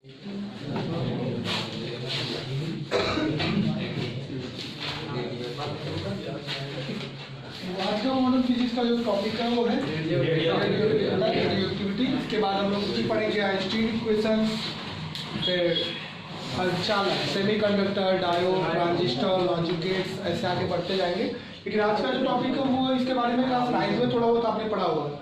आज का modern physics का जो टॉपिक है वो है रेडियोएक्टिविटी। इसके बाद हम लोग कुछ पढ़ेंगे आइंस्टीन इक्वेशन, फिर चालक, semiconductor, diode, transistor, logic gates, ऐसे आगे बढ़ते जाएंगे। लेकिन आज का जो टॉपिक है वो इसके बारे में क्लास 9 में थोड़ा बहुत आपने पढ़ा होगा।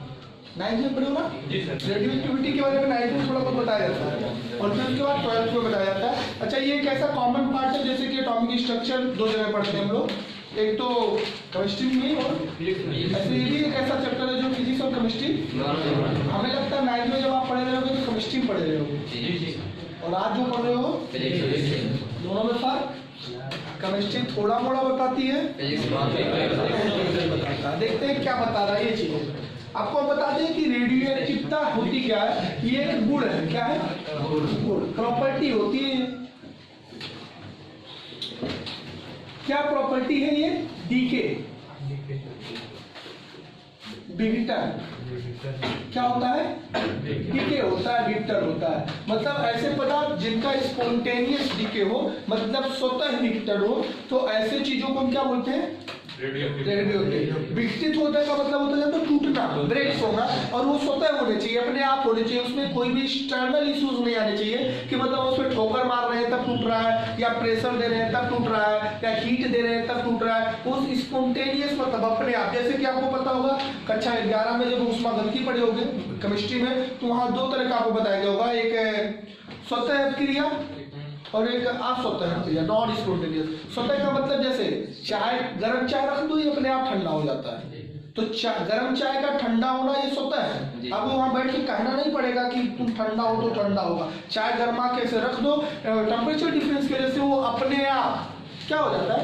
9 में पढ़े होगा रेडियोएक्टिविटी के बारे में 9 में थोड़ा बहुत बताया जाता है और फिर उसके बाद 12th में बताया जाता है। अच्छा, ये एक ऐसा कॉमन पार्ट है जैसे कि एटॉमिक स्ट्रक्चर दो जगह पढ़ते हैं हम लोग, एक तो केमिस्ट्री में और ऐसे ये भी एक ऐसा चैप्टर है जो फिजिक्स और केमिस्ट्री हमें लगता है 9 में जब आप पढ़े रहोगे तो केमिस्ट्री पढ़ रहे होगे और आज जो पढ़ रहे हो दोनों में फर्क। केमिस्ट्री थोड़ा मोड़ा बताती है, देखते हैं क्या बता रहा है ये चीज। आपको बता दें कि रेडियोएक्टिविटी होती क्या है, ये एक गुण है। क्या है? गुण, प्रॉपर्टी होती है। क्या प्रॉपर्टी है ये? डीके, बिगिटर। क्या होता है? डीके होता है, बिगिटर होता है। मतलब ऐसे पदार्थ जिनका स्पॉन्टेनियस डीके हो, मतलब स्वतः बिगिटर हो, तो ऐसे चीजों को हम क्या बोलते हैं? रेडियोएक्टिव। विकसित होने का मतलब होता है तो टूटना, ब्रेक्स होगा, और वो स्वतः होने चाहिए, अपने आप होने चाहिए। उसमें कोई भी एक्सटर्नल इश्यूज नहीं आने चाहिए कि मतलब उसमें ठोकर मार रहे हैं तब टूट रहा है, या प्रेशर दे रहे हैं तब टूट रहा है, या हीट दे रहे हैं तब टूट रहा है। उस स्पॉन्टेनियस मतलब अपने आप, जैसे कि आपको पता होगा कक्षा 11 में जब ऊष्मागतिकी पढ़े होगे केमिस्ट्री में, तो वहां दो तरह का आपको बताया गया होगा, एक स्वतः क्रिया और एक अस्वतः क्रिया, नॉन स्पॉन्टेनियस। स्वतः का मतलब जैसे चाय, गर्म चाय रख दो ये अपने आप ठंडा हो जाता है, तो गर्म चाय का ठंडा होना ये स्वतः है। अब वहां बैठ के कहना नहीं पड़ेगा कि तुम ठंडा हो तो ठंडा होगा। चाय गर्मा के ऐसे रख दो, टेम्परेचर डिफरेंस की वजह से वो अपने आप क्या हो जाता है?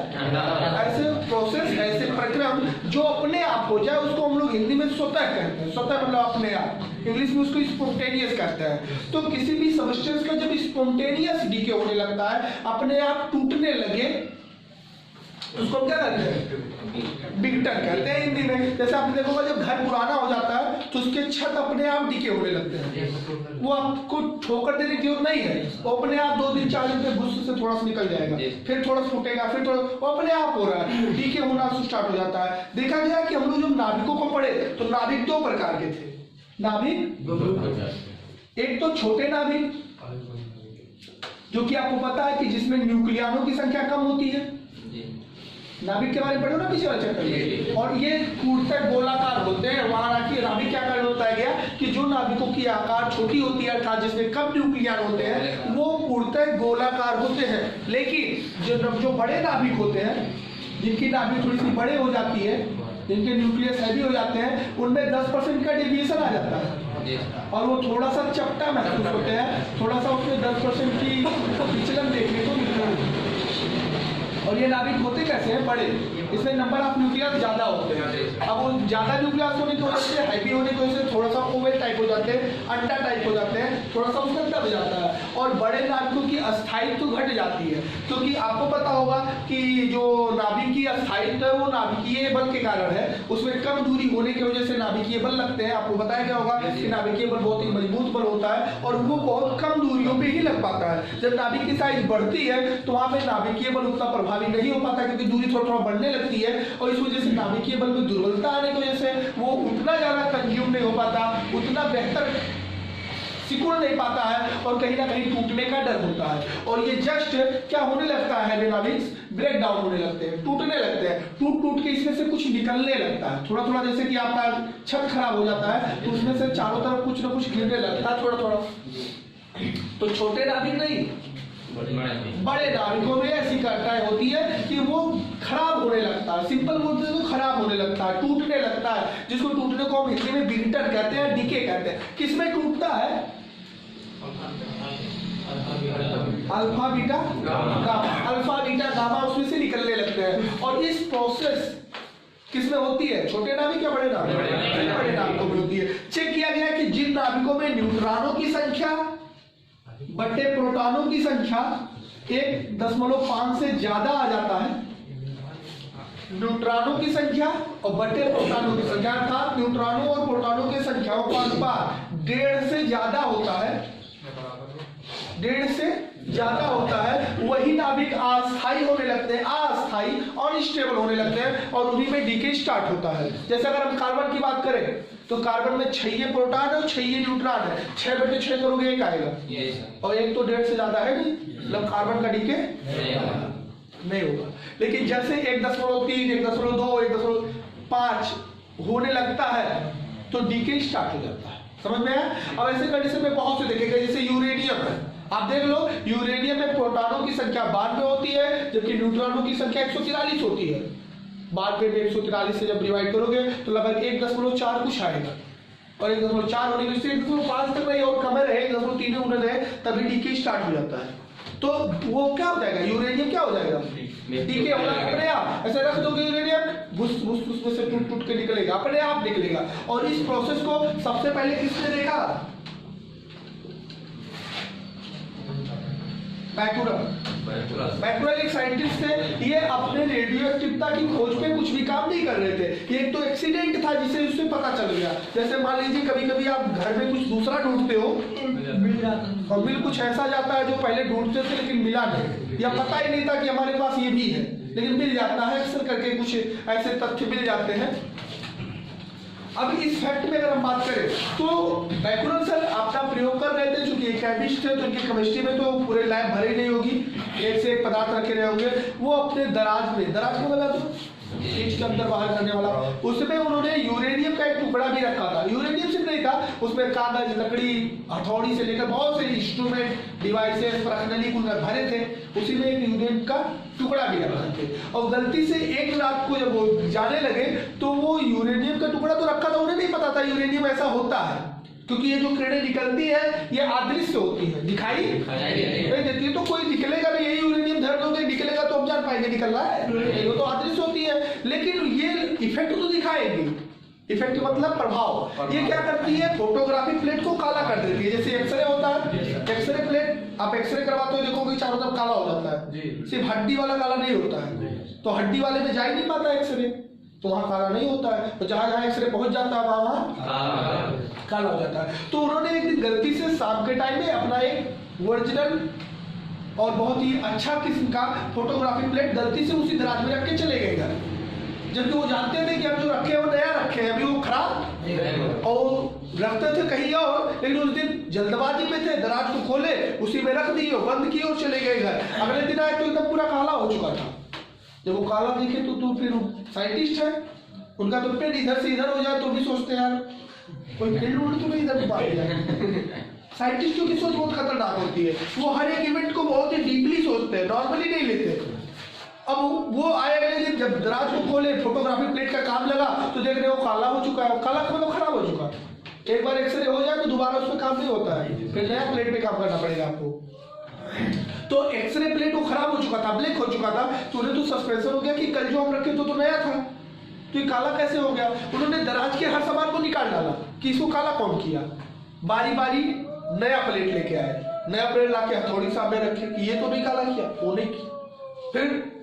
ऐसे प्रोसेस, ऐसे प्रक्रम जो अपने आप हो जाए उसको हम लोग हिंदी में स्वतः कहते हैं। स्वतः मतलब अपने आप, इंग्लिश में उसको स्पॉन्टेनियस कहते हैं। तो किसी भी सब्सटेंस का जब स्पॉन्टेनियस डीके होने लगता है, अपने आप टूटने लगे, उसको क्या कहते हैं? बिगिटर कहते हैं हिंदी में। जैसे आपने देखोगा जब घर पुराना हो जाता है तो उसके छत अपने आप डीके होने लगते हैं, वो आपको ठोकर देने की जरूरत नहीं है, वो अपने आप 2 दिन 4 दिन तक गुस्से से थोड़ा सा निकल जाएगा, फिर थोड़ा सा फूटेगा, फिर थोड़ा, वो अपने आप हो रहा है, डीके होना स्टार्ट हो जाता है। देखा गया कि हम लोग जब नाभिकों को पढ़े तो नाभिक 2 प्रकार के थे। नाभिक, एक तो छोटे नाभिक जो कि आपको पता है कि जिसमें न्यूक्लियनों की संख्या कम होती है। नाभिक के बारे में पढ़ो ना पिछले चैप्टर में। और ये कूटतक गोलाकार होते हैं। वहां राखी नाभिक क्या कर बताया गया कि जो नाभिकों की आकार छोटी होती है, अर्थात जिसमें कम न्यूक्लियन होते हैं, वो कूटतक गोलाकार होते हैं। लेकिन जो बड़े नाभिक होते हैं, जिनकी नाभिक थोड़ी सी बड़े हो जाती है, जिनके न्यूक्लियस हैवी हो जाते हैं, उनमें 10% का डेविएशन आ जाता है और वो थोड़ा सा चपटा महसूस होते हैं, थोड़ा सा उसमें 10% की विचलन देखने को मिलता है। और ये नाभिक होते कैसे हैं? बड़े, इसमें नंबर ऑफ न्यूक्लियस ज्यादा होते हैं। अब वो ज्यादा न्यूक्लियस होने की वजह से, हैवी होने की वजह से थोड़ा सा ओवल टाइप हो जाते हैं, अंडा टाइप हो जाते हैं, थोड़ा सा उसका दब जाता है। और बड़े नाभिकों की अस्थायित्व घट जाती है, क्योंकि आपको पता होगा कि जो नाभिक की अस्थायित्व है वो नाभिकीय बल के कारण है। उसमें कम दूरी होने की वजह से नाभिकीय बल लगते हैं। आपको बताया गया होगा कि नाभिकीय बल बहुत ही मजबूत बल होता है और वो बहुत कम दूरियों पे ही लग पाता है। जब नाभिक की साइज बढ़ती है तो वहां पे नाभिकीय बल उतना प्रभावी नहीं हो पाता, क्योंकि दूरी थोड़ा थोड़ा बढ़ने लगती है और इस वजह से नाभिकीय बल में दुर्बलता आने की वजह से वो उतना ज्यादा कंज्यूम नहीं हो पाता, उतना बेहतर सिकुड़ नहीं पाता है और कहीं ना कहीं टूटने का डर होता है। और ये जस्ट क्या होने लगता है, नाभिक ब्रेक डाउन होने लगते हैं, टूटने लगते हैं। टूट टूट के इसमें से कुछ निकलने लगता है थोड़ा थोड़ा। जैसे कि आपका छत खराब हो जाता है तो उसमें से चारों तरफ कुछ ना कुछ गिरने लगता है थोड़ा थोड़ा। तो छोटे नाभिक नहीं, बड़े नाभिकों में ऐसी घटनाएं होती है कि वो खराब होने लगता है। सिंपल बोलते हैं तो खराब होने लगता है, टूटने लगता है, जिसको टूटने को हम हिंदी में बिगिटर कहते हैं, डीके कहते हैं। किसमें टूटता है? Alpha beta gamma, alpha beta gamma उसमें से निकलने लगते हैं। और इस प्रोसेस किसमें होती है? छोटे नाभिक या बड़े नाभिक? बड़े नाभिकों में होती है। चेक किया गया कि जिन नाभिकों में न्यूट्रॉनों की संख्या बटे प्रोटॉनों की संख्या 1.5 से ज्यादा आ जाता है, न्यूट्रॉनों की संख्या और बटे प्रोटॉनों की संख्या, अर्थात न्यूट्रॉनों और प्रोटॉनों की संख्याओं का अनुपात 1.5 से ज्यादा होता है, 1.5 अस्थाई होने लगते हैं, अस्थाई, अनस्टेबल होने लगते हैं और उन्हीं में डीके स्टार्ट होता है। जैसे अगर हम कार्बन की बात करें तो कार्बन में 6 प्रोटॉन है और 6 न्यूट्रॉन है, 6 बटे 6 करोगे 1 आएगा और 1 तो 1.5 से ज्यादा है नहीं, मतलब कार्बन का डीके नहीं होगा। लेकिन जैसे 1.3, 1.2, 1.5 होने लगता है तो डीके स्टार्ट हो जाता है। समझ में आया? अब ऐसे कंडीशन में बहुत से देखेंगे, जैसे यूरेनियम है, आप देख लो यूरेनियम में प्रोटॉनों की संख्या 92 होती है जबकि न्यूट्रॉनों की संख्या 143 होती है। 92 में 143 से जब डिवाइड करोगे तो लगभग 1.4 कुछ आएगा और 1.4 होने की 1.5 तक नहीं और कम रहे, 1.3 उन्नत है, तभी डीके स्टार्ट हो जाता है। तो वो क्या हो जाएगा, यूरेनियम क्या हो जाएगा, डीके होगा अपने आप। ऐसे रख दोगे यूरेनियम घुस उसमें से टूट टूट के निकलेगा, अपने आप निकलेगा। और इस प्रोसेस को सबसे पहले किसने देखा, बैकुलर एक साइंटिस्ट थे, ये अपने रेडियो एक्टिविटी की खोज पे कुछ भी काम नहीं कर रहे थे, ये एक तो एक्सीडेंट था जिसे उससे पता चल गया। जैसे मान लीजिए कभी कभी आप घर में कुछ दूसरा ढूंढते हो और मिल कुछ ऐसा जाता है जो पहले ढूंढते थे लेकिन मिला नहीं, या पता ही नहीं था कि हमारे पास ये भी है लेकिन मिल जाता है, अक्सर करके कुछ ऐसे तथ्य मिल जाते हैं। अब इस फैक्ट में अगर हम बात करें तो बैकुलर सर अपना प्रयोग कर रहे थे, चूंकि केमिस्ट है तो उनकी केमिस्ट्री में तो पूरे लैब भरी नहीं होगी, एक से एक पदार्थ रखे रहे होंगे। वो अपने दराज को लगा तो चीज के अंदर बाहर करने वाला, उसमें उन्होंने यूरेनियम का एक टुकड़ा भी रखा था। यूरेनियम सिर्फ नहीं था, उसमें कागज, लकड़ी, हथौड़ी से लेकर बहुत से इंस्ट्रूमेंट, डिवाइसेस, पर्सनली कुछ भरे थे, उसी में एक यूरेनियम का टुकड़ा भी रखा थे। और गलती से एक रात को जब वो जाने लगे तो वो यूरेनियम का टुकड़ा तो रखा था, उन्हें नहीं पता था यूरेनियम ऐसा होता है, क्योंकि ये जो किरणें निकलती है ये अदृश्य होती है, दिखाई नहीं देती है। तो कोई निकलेगा नहीं, यही यूरेनियम धर दोगे निकलेगा तो हम जान पाएंगे निकल रहा है, वो तो अदृश्य होती है। लेकिन ये इफेक्ट तो दिखाएगी, इफेक्ट मतलब प्रभाव। ये क्या करती है, फोटोग्राफिक प्लेट को काला कर देती है। जैसे एक्सरे होता है, एक्सरे प्लेट आप एक्सरे करवाते हो देखोगे चारों तरफ काला हो जाता है, सिर्फ हड्डी वाला काला नहीं होता है, तो हड्डी वाले में जा ही नहीं पाता एक्सरे, तो वहां काला नहीं होता है, तो जहां जहां एक्सरे पहुंच जाता है वहां काला हो जाता है। तो उन्होंने एक दिन गलती से शाम के टाइम में अपना एक ओरिजिनल और बहुत ही अच्छा किस्म का फोटोग्राफी प्लेट गलती से उसी दराज में रख के चले गए घर, जबकि वो जानते थे कि हम जो रखे हैं वो नया रखे हैं, अभी वो खराब और रखते थे कहीं और। लेकिन उस दिन जल्दबाजी में थे, दराज को खोले, उसी में रख दिए, बंद किए और चले गए घर। अगले दिन आए तो एकदम पूरा काला हो चुका था। जब वो काला दिखे तो फिर साइंटिस्ट है, उनका तो पेट इधर से इधर हो जाए तो भी सोचते हैं यार कोई फील्ड वूल्ड तो नहीं इधर बात जाए। साइंटिस्टों की सोच बहुत खतरनाक होती है, वो हर एक इवेंट को बहुत ही डीपली सोचते हैं, नॉर्मली नहीं लेते। अब वो आए अगले दिन जब दराज को खोले, फोटोग्राफी प्लेट का काम लगा तो देख रहे हो काला हो चुका है, काला मतलब खराब हो चुका है। एक बार एक्सरे हो जाए तो दोबारा उस पर काम नहीं होता है, फिर नया प्लेट पे काम करना पड़ेगा आपको। तो एक्सरे प्लेट वो खराब हो चुका था, ब्लैक हो चुका था, तो उन्हें तो सस्पेंशन हो गया कि कल जो हम रखे तो नया था, तो ये काला कैसे हो गया। उन्होंने दराज के हर सामान को निकाल डाला कि इसको काला कौन किया। बारी बारी नया प्लेट लेके आए, नया प्लेट लाके हथौड़ी सामने रखे कि ये तो नहीं काला किया, वो नहीं किया। फिर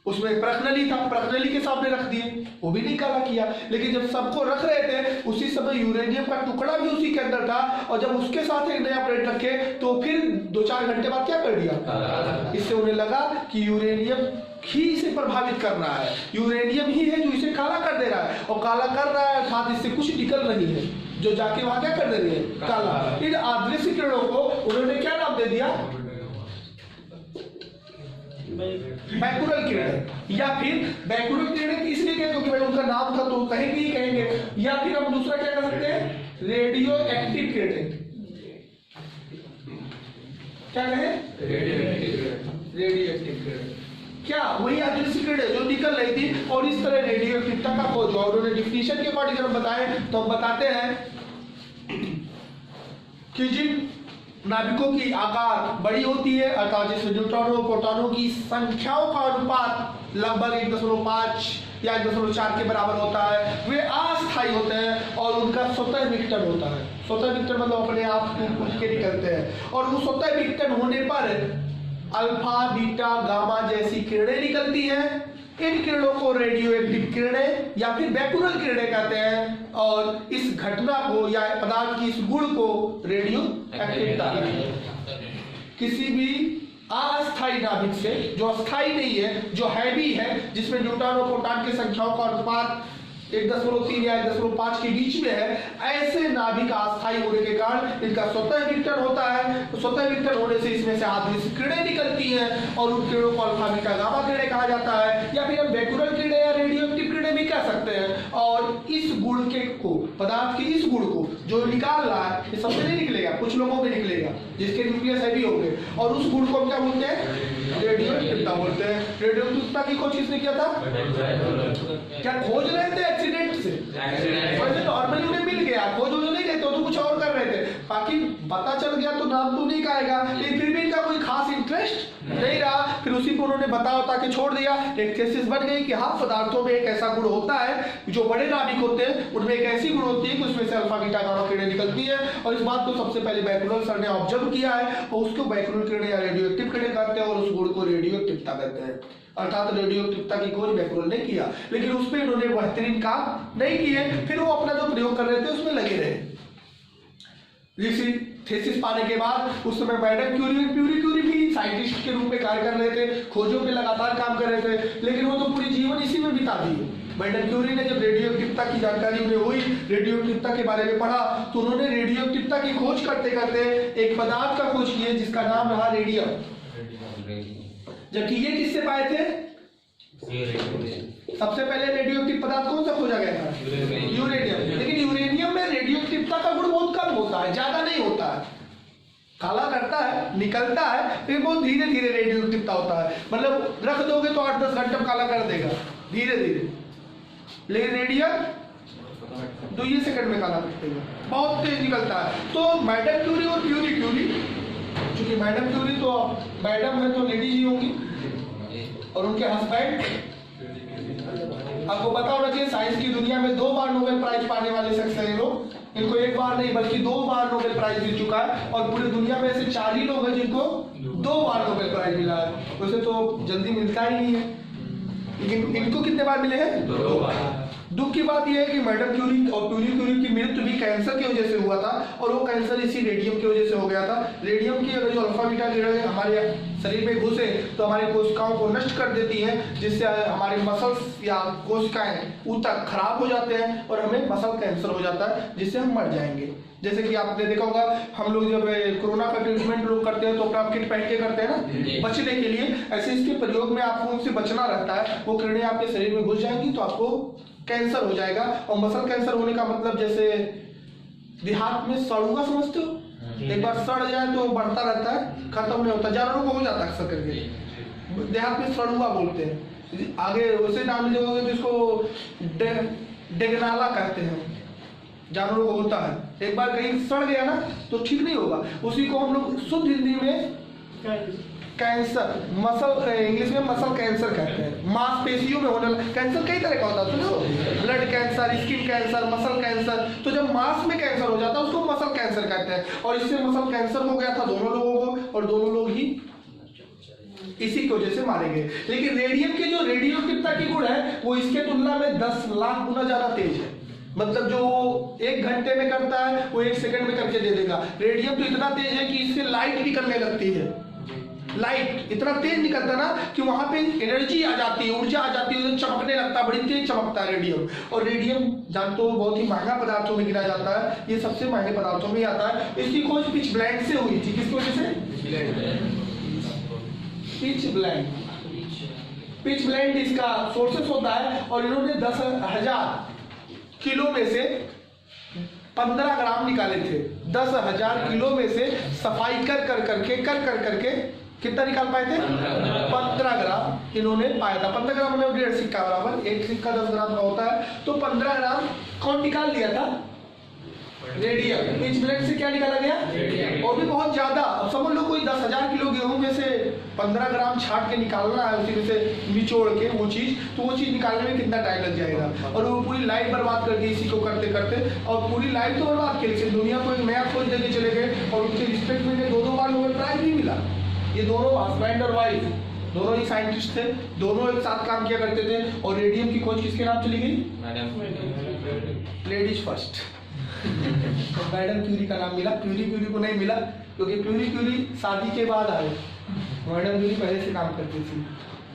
उसमें प्रश्नली था, प्रश्नली के सामने रख दिए, वो भी नहीं काला किया। लेकिन जब सबको रख रहे थे उसी समय यूरेनियम का टुकड़ा भी उसी के अंदर था, और जब उसके साथ एक नया प्लेट रखे तो फिर 2-4 घंटे बाद क्या कर दिया, इससे उन्हें लगा कि यूरेनियम ही इसे प्रभावित कर रहा है, यूरेनियम ही है जो इसे काला कर दे रहा है, और काला कर रहा है अर्थात इससे कुछ निकल रही है जो जाके वहां क्या कर दे रही है, काला। इन अदृश्य किरणों को उन्होंने क्या नाम दे दिया, बैकुलर किरणें, या फिर बैकुलर किरणें इसलिए कहते हैं क्योंकि भाई उनका नाम था तो कहेंगे ही कहेंगे, या फिर हम दूसरा क्या कर सकते हैं, रेडियो एक्टिव किरणें। क्या कहें, रेडियो एक्टिव किरणें, क्या वही अदृश्य किरणें जो निकल रही थी। और इस तरह रेडियो एक्टिविटी का खोज हुआ। उन्होंने डिफिनेशन के अकॉर्डिंग हम बताए तो हम बताते हैं कि जिन नाभिकों की आकार बड़ी होती है अर्थात जिसमें न्यूट्रॉनों प्रोटॉनों की संख्याओं का अनुपात लगभग 1.5 या 1.4 के बराबर होता है, वे अस्थायी होते हैं और उनका स्वतः विघटन होता है। स्वतः विघटन मतलब अपने आप टूट के निकलते हैं, और वो स्वतः विघटन होने पर अल्फा बीटा गामा जैसी किरणें निकलती हैं। इन किरणों को रेडियो एक्टिव किरणें या फिर बैकुलर किरणें कहते हैं, और इस घटना को या पदार्थ की इस गुण को रेडियो एक्टिविटी कहते हैं। किसी भी अस्थायी नाभिक से, जो अस्थायी नहीं है, जो हैवी है, जिसमें न्यूट्रॉन और प्रोटॉन की संख्याओं का अनुपात 1.3 या 1.5 के बीच में है, ऐसे नाभिक अस्थायी होने के कारण इनका स्वतः विघटन होता है। तो स्वतः विघटन होने से इसमें से आधुनिक किरणें निकलती हैं और उन किरणों को अल्फा बीटा गामा किरणें कहा जाता है, या फिर हम बैकुलर किरणें या रेडियो एक्टिव किरणें भी कह सकते हैं। और इस गुण के को, पदार्थ के इस गुण को जो निकाल रहा है, ये सबसे नहीं निकलेगा, कुछ लोगों में निकलेगा जिसके न्यूक्लियस हैवी होंगे, और उस गुण को हम क्या बोलते हैं? रेडियो एक्टिविटी बोलते हैं। रेडियो एक्टिविटी की खोज किसने किया था? क्या खोज रहे थे एक्सीडेंट से? वैसे नॉर्मली उन्हें मिल गया, खोज वोज नहीं रहते, तो कुछ और कर रहे थे, बाकी पता चल गया तो नाम तो नहीं कहेगा, लेकिन फिर भी इनका कोई खास इंटरेस्ट नहीं रहा। फिर उसी को उन्होंने बता के छोड़ दिया। एक थीसिस बन गई कि हाँ, पदार्थों में एक ऐसा गुण होता है, जो बड़े नाभिक होते हैं उनमें एक ऐसी गुण होती है कि उसमें से अल्फा बीटा गामा किरणें निकलती है। और इस बात को सबसे पहले बैकुलर सर ने ऑब्जर्व किया है, और उसको बैकुलर किरणें या रेडियो एक्टिव किरणें कहते हैं, और उस गुण को रेडियो एक्टिविटी कहते हैं। अर्थात रेडियो एक्टिविटी की खोज बैकुलर ने किया, लेकिन उस पर इन्होंने बेहतरीन काम नहीं किए। फिर वो अपना जो प्रयोग कर रहे थे उसमें लगे रहे। इसी थीसिस पाने के बाद उस समय मैडम क्यूरी भी साइंटिस्ट के रूप में कार्य कर रहे थे, खोजों पे लगातार काम कर रहे थे, लेकिन वो तो पूरी जीवन इसी में बिता दी। मैडम क्यूरी ने जब रेडियो एक्टिविटी की जानकारी उन्हें हुई, रेडियो एक्टिविटी के बारे में पढ़ा, तो उन्होंने रेडियो एक्टिविटी की खोज करते करते एक पदार्थ का खोज किए जिसका नाम रहा रेडियम। जबकि ये किससे पाए थे? सबसे पहले रेडियो एक्टिव पदार्थ कौन सा खोजा गया था? यूरेनियम। लेकिन यूरेनियम में रेडियो एक्टिविटी का गुण बहुत कम होता है, ज्यादा नहीं होता है, काला करता है, निकलता है, फिर बहुत धीरे धीरे रेडियो एक्टिविटी होता है। मतलब रख दोगे तो 8-10 घंटे में काला कर देगा धीरे धीरे, लेकिन रेडियम 2 सेकंड में काला कर देगा, बहुत तेज निकलता है। तो मैडम क्यूरी और क्यूरी, चूंकि मैडम क्यूरी तो मैडम है तो लेडी जी होंगी, और उनके हस्बैंड, आपको पता होना चाहिए साइंस की दुनिया में 2 बार नोबेल प्राइज पाने वाले शख्स हैं ये लोग। इनको 1 बार नहीं बल्कि 2 बार नोबेल प्राइज मिल चुका है, और पूरी दुनिया में ऐसे 4 ही लोग हैं जिनको 2 बार नोबेल प्राइज मिला है। वैसे तो जल्दी मिलता ही नहीं है, लेकिन इनको कितने बार मिले हैं? 2 बार। दुख की बात यह है कि मैडम क्यूरी और क्यूरी की मृत्यु भी कैंसर की वजह से हुआ था, और वो कैंसर इसी रेडियम की वजह से हो गया था। रेडियम की अगर जो अल्फा बीटा किरणें हमारे शरीर में घुसे तो हमारी कोशिकाओं को नष्ट कर देती हैं, जिससे हमारे मसल्स या कोशिकाएं ऊतक खराब हो जाते हैं और हमें मसल कैंसर हो जाता है, जिससे हम मर जाएंगे। जैसे कि आपने देखा होगा, हम लोग जब कोरोना का ट्रीटमेंट लोग करते हैं तो अपना किट पहन के करते हैं ना, बचने के लिए। ऐसे इसके प्रयोग में आपको उनसे बचना रहता है। वो किरणें आपके शरीर में घुस जाएंगी तो आपको कैंसर हो जाएगा। और मसल कैंसर होने का मतलब, जैसे देहात में सड़ुआ समझते हो, एक बार सड़ जाए तो बढ़ता रहता है, खत्म नहीं होता। जानवरों को हो जाता है अक्सर करके, देहात में सड़ुआ बोलते हैं। आगे वैसे नाम लीजिएगा जिसको डेगनाला कहते हैं, जानवरों को होता है। एक बार कहीं सड़ गया ना तो ठीक नहीं होगा, उसी को हम लोग शुद्ध हिंदी में कैंसर, मसल, इंग्लिश में मसल कैंसर कहते हैं। मांसपेशियों में होने कैंसर कई तरह का होता है, सुनो, blood cancer, skin cancer, muscle cancer. तो जब मांस में कैंसर हो जाता है उसको मसल कैंसर कहते हैं। और इससे मसल कैंसर हो गया था दोनों लोगों को, और दोनों लोग ही इसी की वजह से मारे गए। लेकिन रेडियम के जो रेडियो एक्टिविटी की गुण है वो इसके तुलना में 10 लाख गुना ज्यादा तेज है। मतलब जो 1 घंटे में करता है वो 1 सेकंड में करके दे देगा। रेडियम तो इतना तेज है कि इससे लाइट निकलने लगती है। लाइट इतना तेज निकलता ना कि वहां पे एनर्जी आ जाती है, ऊर्जा आ जाती है, चमकने लगता है, बड़ी तेज चमकता है रेडियम। और रेडियम जानते हो बहुत ही महंगा पदार्थों में गिना जाता है, ये सबसे महंगे पदार्थों में आता है। इसकी खोज पिच ब्लैंक से हुई थी। किसकी वजह से? Pitch blank. पिच ब्लैंक इसका सोर्सेस होता है, और इन्होंने 10,000 किलो में से 15 ग्राम निकाले थे। 10,000 किलो में से सफाई कर करके कितना निकाल पाए थे? 15 ग्राम इन्होंने पाया था। 15 ग्राम में 1.5 सिक्का बराबर, 1 सिक्का 10 ग्राम का होता है। तो 15 ग्राम कौन निकाल लिया था? रेडियम। पिच ब्लैंक से क्या निकाला गया? और भी बहुत ज्यादा। अब समझ लो कोई 10,000 किलो गेहूं में से 15 ग्राम छाट के निकालना है, उसी में से निचोड़ के वो चीज, तो वो चीज निकालने में कितना टाइम लग जाएगा। और वो पूरी लाइफ बर्बाद कर दी इसी को करते करते, और पूरी लाइफ तो बर्बाद की, लेकिन दुनिया को एक नया खोज देके चले गए। और उनके रिस्पेक्ट में 2 बार नोबेल प्राइज भी मिला। ये दोनों हस्बैंड और वाइफ दोनों ही साइंटिस्ट थे, दोनों एक साथ काम किया करते थे। और रेडियम की खोज किसके नाम चली गई? Ladies first. तो मैडम क्यूरी का नाम मिला, क्यूरी को नहीं मिला, क्योंकि क्यूरी शादी के बाद आए, मैडम क्यूरी पहले से काम करती थी,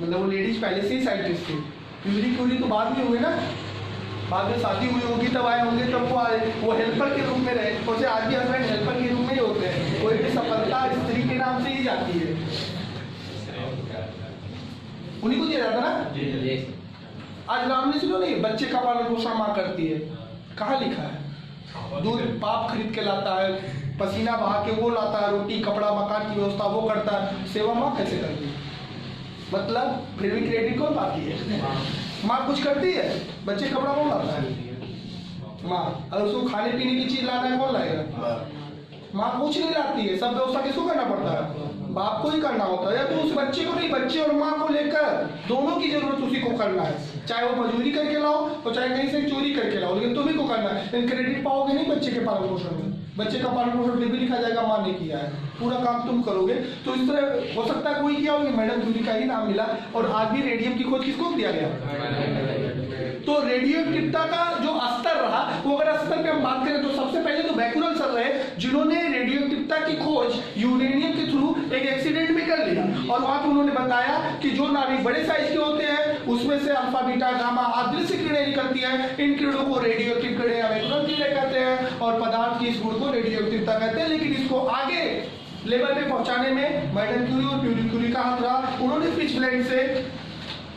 मतलब वो लेडीज पहले से ही साइंटिस्ट थी। क्यूरी तो बाद में हुए ना, बाद में शादी हुई होगी तब आए होंगे, तब वो आए, वो हेल्पर के रूप में रहे। सोचे आज भी हस्बैंड हेल्पर के रूप में ही होते हैं, कोई भी सफलता स्त्री के नाम से ही जाती है, उन्हीं को दिया जाता ना। आज नाम नहीं सुनो, नहीं बच्चे का पालन पोषण माँ करती है, कहाँ लिखा है? दूध बाप खरीद के लाता है, पसीना बहा के वो लाता है, रोटी कपड़ा मकान की व्यवस्था वो करता है, सेवा माँ कैसे करती है? मतलब फिर भी क्रेडिट कौन पाती है? माँ कुछ करती है, बच्चे कपड़ा कौन लाता है? माँ। अगर उसको खाने पीने की चीज लाना है कौन लाएगा? माँ कुछ नहीं लाती है, सब व्यवस्था किसको करना पड़ता है? बाप को ही करना होता है। या तो उस बच्चे को नहीं, बच्चे और माँ को लेकर दोनों की जरूरत उसी को करना है, चाहे वो मजदूरी करके लाओ और चाहे कहीं से चोरी करके लाओ, लेकिन तुम्ही को करना है। लेकिन क्रेडिट पाओगे नहीं बच्चे के पालन पोषण में, बच्चे का पालन पोषण फिर भी लिखा जाएगा माँ ने किया है, पूरा काम तुम करोगे। तो इस तरह हो सकता है कोई किया होगा, मैडम क्यूरी का ही नाम मिला। और आज भी रेडियम की खोज किसको दिया गया? तो रेडियोएक्टिविटी का जो स्तर रहा, वो अगर स्तर पे हम बात करें तो सबसे पहले तो बैकुलर सर रहे, जिन्होंने रेडियोएक्टिविटी की खोज यूरेनियम के थ्रू एक एक्सीडेंट में कर लिया। और वहां पर उन्होंने बताया कि जो नाभिक बड़े साइज के होते हैं उसमें से अल्फा बीटा गामा अदृश्य किरणें निकलती हैं, इन किरणों को रेडियोएक्टिव किरणें या बैकुलर किरणें कहते हैं, और पदार्थ की इस गुण को रेडियोएक्टिविटी कहते हैं। लेकिन इसको आगे लेवल पे पहुंचाने में मैडम क्यूरी और प्यूरी क्यूरी का हाथ रहा। उन्होंने फिश ब्लेंड से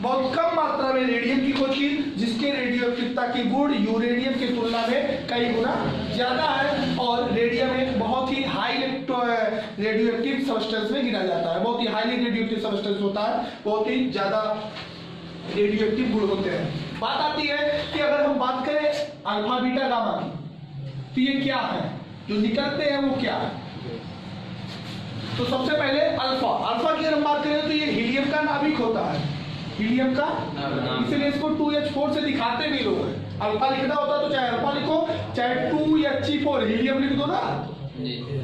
बहुत कम मात्रा में रेडियम की खोज की, जिसके रेडियोएक्टिविटी की गुण यूरेनियम की तुलना में कई गुना ज्यादा है, और रेडियम एक बहुत ही हाई रेडियोएक्टिव सब्सटेंस में गिना जाता है, बहुत ही हाईली रेडियोएक्टिव सब्सटेंस होता है, बहुत ही ज्यादा रेडियोएक्टिव गुण होते हैं। बात आती है कि अगर हम बात करें अल्फा बीटा गामा की, तो ये क्या है जो निकलते हैं, वो क्या है? तो सबसे पहले अल्फा की अगर हम बात करें तो ये हीलियम का नाभिक होता है, हीलियम का, इसलिए इसको 2H4 से दिखाते भी लोग हैं। अल्फा लिखना होता है तो चाहे अल्फा लिखो चाहे 2He4 हीलियम लिख दो ना,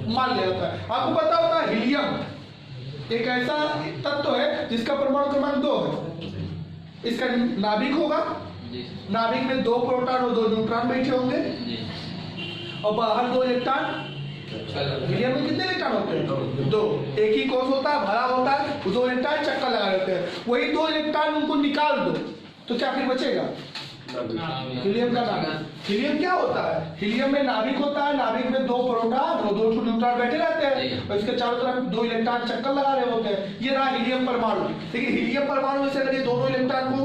मान लिया जाता है। आपको पता होता है हीलियम एक ऐसा तत्व है जिसका परमाणु क्रमांक 2 है। इसका नाभिक होगा, नाभिक में 2 प्रोटॉन और 2 न्यूट्रॉन बैठे होंगे, और बाहर 2 इलेक्ट्रॉन। हीलियम में कितने इलेक्ट्रॉन होते हैं? 2। एक ही कोष होता है, भरा होता है, 2 इलेक्ट्रॉन चक्कर लगा देते हैं। वही 2 इलेक्ट्रॉन उनको निकाल दो तो क्या फिर बचेगा? हीलियम का नाभिक। हीलियम क्या होता है? हीलियम में नाभिक होता है, नाभिक में 2 प्रोटॉन और 2 न्यूट्रॉन बैठे रहते हैं, और इसके चारों तरफ 2 इलेक्ट्रॉन चक्कर लगा रहे होते हैं। ये रहा हीलियम परमाणु। लेकिन हीलियम परमाणु में से अगर ये दोनों इलेक्ट्रॉन को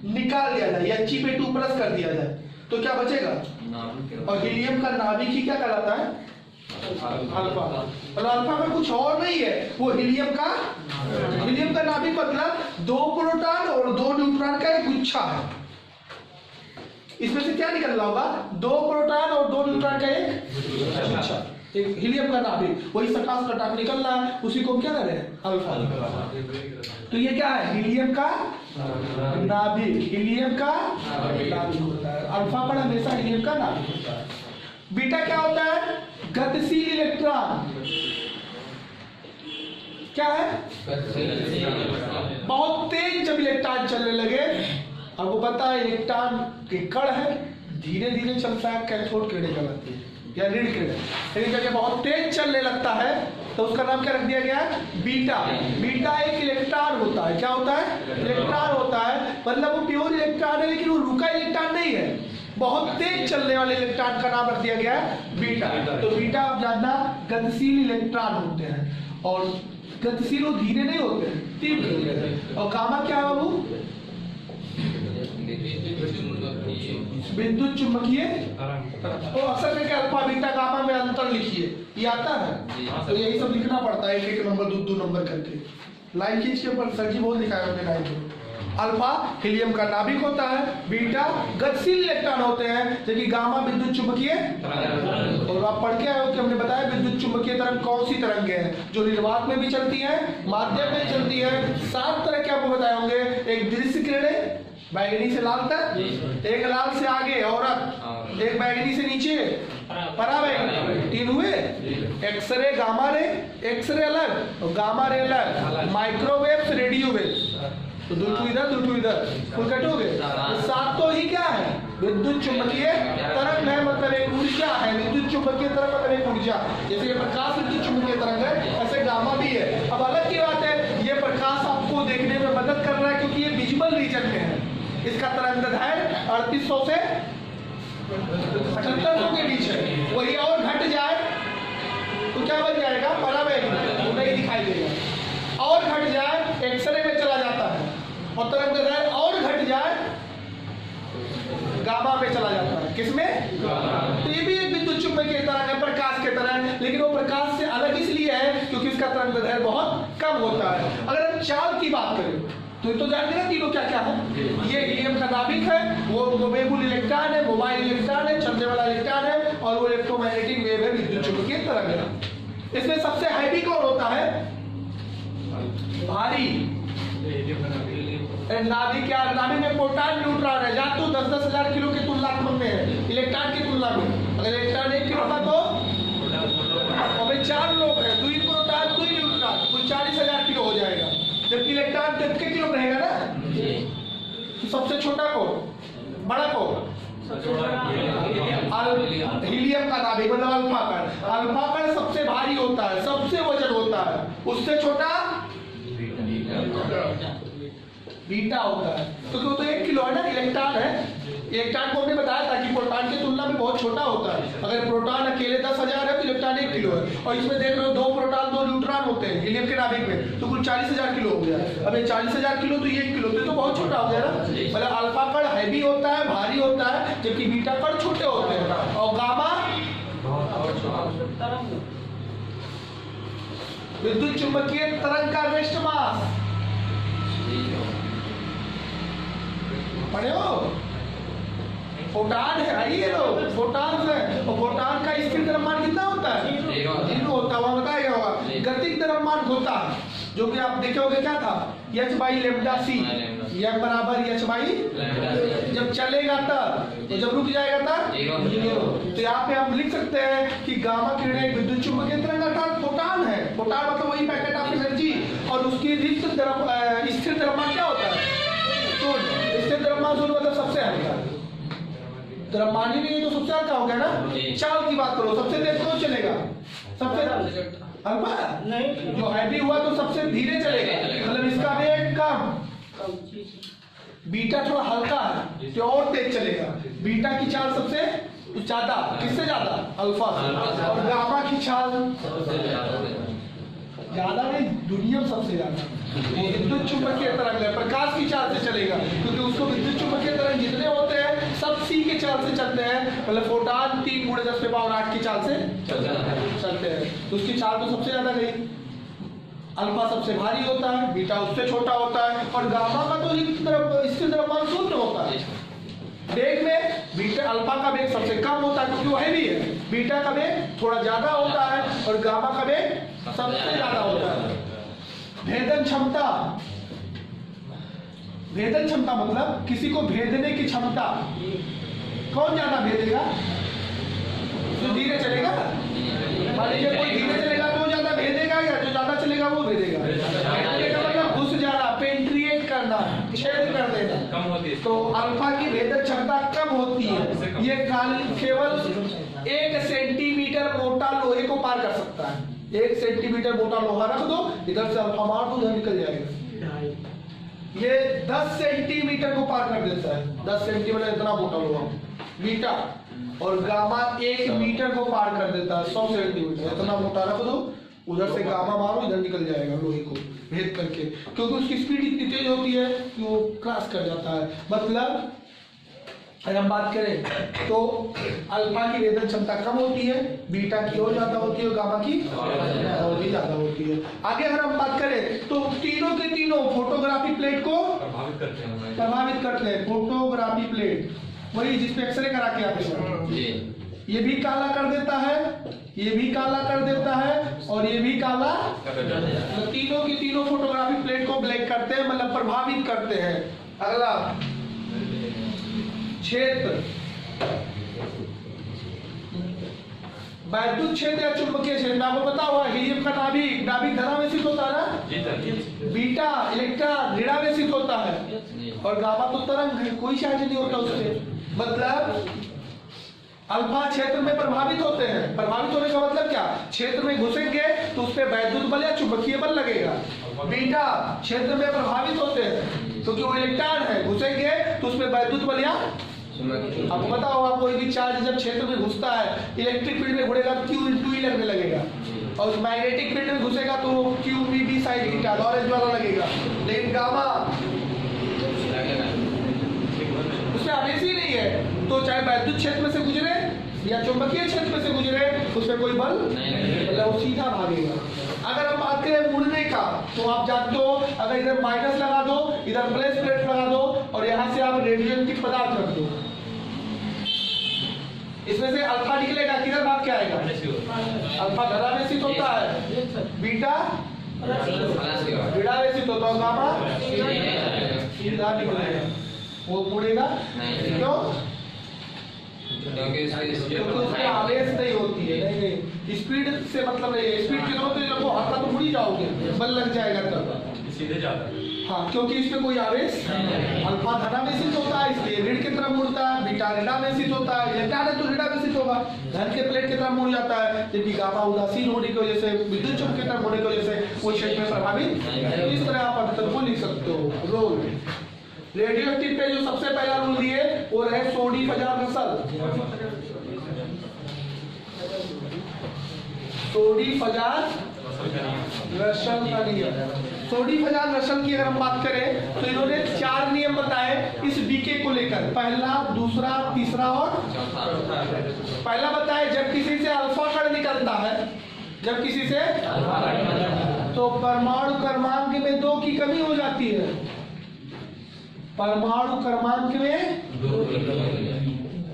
निकाल दिया जाए या He2+ कर दिया जाए तो क्या बचेगा? और हीलियम का नाभिक ही क्या कहलाता है? अल्फा। और अल्फा में कुछ और नहीं है, वो हीलियम का नाभिक मतलब 2 प्रोटॉन और 2 न्यूट्रॉन का एक गुच्छा है। इसमें से क्या निकल रहा होगा? 2 प्रोटॉन और 2 न्यूट्रॉन का एक गुच्छा, एक हीलियम का नाभिक, वही सटास कटाक निकल रहा है, उसी को क्या करें? अल्फा। तो ये क्या है? हीलियम का नाभिक, हीलियम का नाभिक होता है। अल्फा पर हमेशा हीलियम का नाभिक होता है। बीटा क्या होता है? गतिशील इलेक्ट्रॉन। क्या है? बहुत तेज जब इलेक्ट्रॉन चलने लगे, आपको पता है इलेक्ट्रॉन के कण है, धीरे धीरे चलता है, कैथोड किरणें कहलाती है या ऋण किरणें। लेकिन जब बहुत तेज चलने लगता है तो उसका नाम क्या रख दिया गया? बीटा। बीटा एक इलेक्ट्रॉन होता है। क्या होता है? इलेक्ट्रॉन होता है, मतलब वो प्योर इलेक्ट्रॉन है, लेकिन वो रुका इलेक्ट्रॉन नहीं है, बहुत तेज चलने वाले इलेक्ट्रॉन का नाम रख दिया गया है बीटा। तो बीटा आप जानना गतिशील इलेक्ट्रॉन होते हैं, और गतिशील वो धीरे नहीं होते, तीव्र होते हैं। और गामा क्या है बाबू? विद्युत चुंबकीय तरंग। तो अक्सर करके अल्फा बीटा गामा में अंतर लिखिए, ये आता है तो यही सब लिखना पड़ता है, 1-1 नंबर 2-2 नंबर करके। लाइन खींच के ऊपर सर जी बहुत लिखाया हमने लाइन में। अल्फा हीलियम का नाभिक होता है, बीटा गतिशील इलेक्ट्रॉन होते हैं, जबकि गामा विद्युत चुंबकीय। और आप पढ़ के आए हो कि हमने बताया विद्युत चुंबकीय तरंग कौन सी तरंगें हैं जो निर्वात में भी चलती है, माध्यम में चलती है। 7 तरह के आपको बताए होंगे। एक दृश्य किरणें, बैगनी से लाल तक, एक लाल से आगे औरत, एक बैगनी से नीचे पराबैंगनी, 3 हुए। एक्सरे गामा रे, एक्सरे अलग और गामा रे अलग, माइक्रोवेव्स, रेडियो वेव्स, तो 2 इधर 2 इधर, फुल कट हो गए। 7 तो ही क्या है? विद्युत चुंबकीय तरंग है, मतलब एक ऊर्जा है। विद्युत चुंबकीय तरंग मतलब एक ऊर्जा, जैसे ये प्रकाश विद्युत चुंबकीय तरंग है, ऐसे गामा भी है। अब अलग की बात है, ये इसका तरंग दैर्घ्य 3800 से 7800 के बीच है। वही और घट जाए तो क्या बन जाएगा, पराबैंगनी, वो नहीं दिखाई देगा। और घट जाए एक्सरे में चला जाता है, और तरंग दैर्घ्य और घट जाए गामा में चला जाता है। किसमें? तो ये भी एक विद्युत चुंबकीय तरंग है, प्रकाश के तरह, लेकिन वो प्रकाश से अलग इसलिए है क्योंकि उसका तरंग दैर्घ्य बहुत कम होता है। अगर हम चाल की बात करें तो जानते हैं तीनों क्या क्या है। ये हीलियम का नाभिक है, वो मोबेबुल इलेक्ट्रॉन है, मोबाइल इलेक्ट्रॉन है, चलने वाला इलेक्ट्रॉन है, और वो इलेक्ट्रोमैग्नेटिक वेव है, विद्युत चुंबकीय तरंग है। इसमें सबसे हैवी कौन होता है? भारी नाभिक। क्या नाभिक में प्रोटॉन न्यूट्रॉन है, जहाँ तो 10-10 हजार किलो की तुलनात्मक में है इलेक्ट्रॉन की तुलना में। अगर इलेक्ट्रॉन 1 किलो का तो 4 लोग हैं, 2 प्रोटॉन 2 न्यूट्रॉन, कुल 40,000 किलो हो जाएगा। जबकि इलेक्ट्रॉन कितने किलो रहेगा ना? तो सबसे छोटा कौन, बड़ा कौन? हीलियम का नाभिक मतलब अल्फा कण। अल्फा कण सबसे भारी होता है, सबसे वजन होता है। उससे छोटा बीटा होता है। तो क्यों, तो 1 किलो है ना, इलेक्ट्रॉन है। इलेक्ट्रॉन को हमने बताया था कि प्रोटॉन की तुलना में बहुत छोटा होता है। अगर प्रोटॉन अकेले 10,000 है तो इलेक्ट्रॉन 1 किलो है, और इसमें देख रहे हो 2 प्रोटॉन 2 न्यूट्रॉन होते हैं हीलियम के नाभिक में, तो कुल 40,000 किलो हो गया। अब ये 40,000 किलो तो 1 किलो तो बहुत छोटा हो गया ना। मतलब अल्फा कण हैवी होता है, भारी होता है, जबकि बीटा कण छोटे होते हैं। और गामा विद्युत चुंबकीय तरंग का रेस्ट मास पढ़े हो? फोटान है, आइए लोग, फोटान है। और फोटान का स्थिर द्रव्यमान कितना होता है? 0 होता है। वहां बताया गया होगा गतिज द्रव्यमान होता है, जो कि आप देखे होगे क्या था, h/λc, यह बराबर h/, जब चलेगा तब, तो जब रुक जाएगा तब 0। तो यहाँ पे हम लिख सकते हैं कि गामा किरणें एक विद्युत चुंबकीय तरंग अर्थात फोटान है। फोटान मतलब वही पैकेट ऑफ एनर्जी, और उसकी स्थिर द्रव्यमान क्या होता है? तो स्थिर द्रव्यमान मतलब सबसे हल्का द्रव्यमान ही नहीं है तो सबसे हल्का हो गया ना। चाल की बात करो, सबसे तेज कौन चलेगा? सबसे हल्का नहीं, जो हैवी हुआ तो सबसे धीरे चलेगा, मतलब इसका वेग कम। बीटा थोड़ा हल्का है जो और तेज चलेगा। बीटा की चाल सबसे ज्यादा, किससे ज्यादा? अल्फा। और गामा की चाल ज्यादा नहीं, दुनिया में सबसे ज्यादा विद्युत चुंबकीय तरंग है, प्रकाश की चाल से चलेगा, क्योंकि उसको विद्युत चुंबकीय तरंग जितने होते हैं सब सी के चाल से चलते हैं। मतलब फोटान 3×10⁸ की चाल से चलते हैं, तो उसकी चाल तो सबसे ज्यादा गई। अल्फा सबसे भारी होता है, बीटा उससे छोटा होता है, और गामा का तो स्थिर द्रव्यमान 0 होता है। वेग में बीटा अल्फा का वेग सबसे कम होता है क्योंकि वो हैवी है, बीटा का वेग थोड़ा ज्यादा होता है, और गामा का वेग सबसे ज्यादा होता है। भेदन क्षमता, भेदन क्षमता मतलब किसी को भेदने की क्षमता। कौन ज्यादा भेदेगा? जो धीरे चलेगा। मान लीजिए कोई धीरे चलेगा तो ज्यादा भेदेगा, या जो ज्यादा चलेगा वो भेदेगा। मतलब घुस जाना, पेंट्रिएट करना, छेद कर देना, कम होती है। तो अल्फा की भेदन क्षमता कम होती है। ये केवल 1 सेंटीमीटर मोटा लोहे को पार कर सकता है। 1 सेंटीमीटर मोटा लोहा रख दो, इधर से अल्फा मार दो, उधर निकल जाएगा। ये 10 सेंटीमीटर को पार कर देता है। 10 सेंटीमीटर इतना मोटा लोहा बीटा, और गामा 1 मीटर को पार कर देता है। 100 सेंटीमीटर इतना मोटा रख दो, उधर से गामा मारो, इधर निकल जाएगा लोहे को भेद करके, क्योंकि उसकी स्पीड इतनी तेज होती है कि वो क्रॉस कर जाता है। मतलब अगर हम बात करें तो अल्फा की भेदन क्षमता कम होती है, बीटा की और ज्यादा होती है, और गामा की और भी ज्यादा होती है। आगे अगर हम बात करें तो तीनों के तीनों फोटोग्राफी प्लेट को प्रभावित करते हैं। फोटोग्राफी प्लेट वही जिसपे एक्सरे करा के आते हैं, ये भी काला कर देता है, ये भी काला कर देता है, और ये भी काला तो तीनों की तीनों फोटोग्राफी प्लेट को ब्लैक करते हैं, मतलब प्रभावित करते हैं। अगला क्षेत्र, वैद्युत क्षेत्र या चुंबकीय क्षेत्र। आपको पता हुआ हीलियम का नाभिक धनावेशित होता है ना, बीटा इलेक्ट्रॉन ऋणावेशित होता है, और गामा तो तरंग है, कोई चार्ज नहीं होता उससे। मतलब अल्फा क्षेत्र में प्रभावित होते हैं। प्रभावित होने का मतलब क्या? क्षेत्र में घुसेंगे तो उस पर वैद्युत बल या चुंबकीय बल लगेगा। बीटा क्षेत्र में प्रभावित होते हैं, क्योंकि वो इलेक्ट्रॉन है, घुसेंगे तो उसमें वैद्युत बल या आपको पता होगा कोई भी चार्ज जब क्षेत्र में घुसता है इलेक्ट्रिक फील्ड में घुड़ेगा तो Q × E लगने लगेगा, और मैग्नेटिक फील्ड में घुसेगा तो Q V B sine theta orange वाला लगेगा। लेकिन गामा उसमें आवेश ही नहीं है, तो चाहे वैद्युत क्षेत्र में से गुजरे या चुंबकीय क्षेत्र में से गुजरे उसमें कोई बल मतलब वो सीधा भागेगा। अगर हम बात करें मुड़ने का तो आप जानते हो अगर इधर माइनस लगा दो इधर प्लस प्लेट लगा दो और यहाँ से आप रेडियोएक्टिव पदार्थ रख दो, इसमें से अल्फा निकलेगा, किधर भाग के आएगा? अल्फा धनावेशित होता है, बीटा ऋणावेशित होता है, गामा सीधा निकलेगा, वो मुड़ेगा क्यों? क्योंकि उसमें आवेश नहीं होती है। नहीं स्पीड से मतलब नहीं है, स्पीड की जरूरत है, जब वो हल्का तो मुड़ ही जाओगे, बल लग जाएगा तब सीधे जाता है। हाँ, क्योंकि इसमें कोई आवेश अल्फा धनावेशित होता है इसलिए ऋण की तरफ मुड़ता है, बीटा ऋणावेशित होता है, इलेक्ट्रॉन है तो ऋणावेशित होगा, धन के प्लेट की तरफ मुड़ जाता है, जबकि गामा उदासीन होने की वजह से विद्युत चुम्बक की तरफ होने की वजह से वो क्षेत्र में प्रभावित। इस तरह आप अंतर को लिख सकते हो। रोल रेडियोएक्टिव पे जो सबसे पहला रूल दिए वो रहे सोडी फजार रसल। सोडी फजार रसल का नियम, सोडी फजार रसल की अगर हम बात करें तो इन्होंने 4 नियम बताए इस डीके को लेकर, पहला दूसरा तीसरा और पहला बताया जब किसी से अल्फा कण निकलता है, जब किसी से तो परमाणु क्रमांक में 2 की कमी हो जाती है, परमाणु क्रमांक में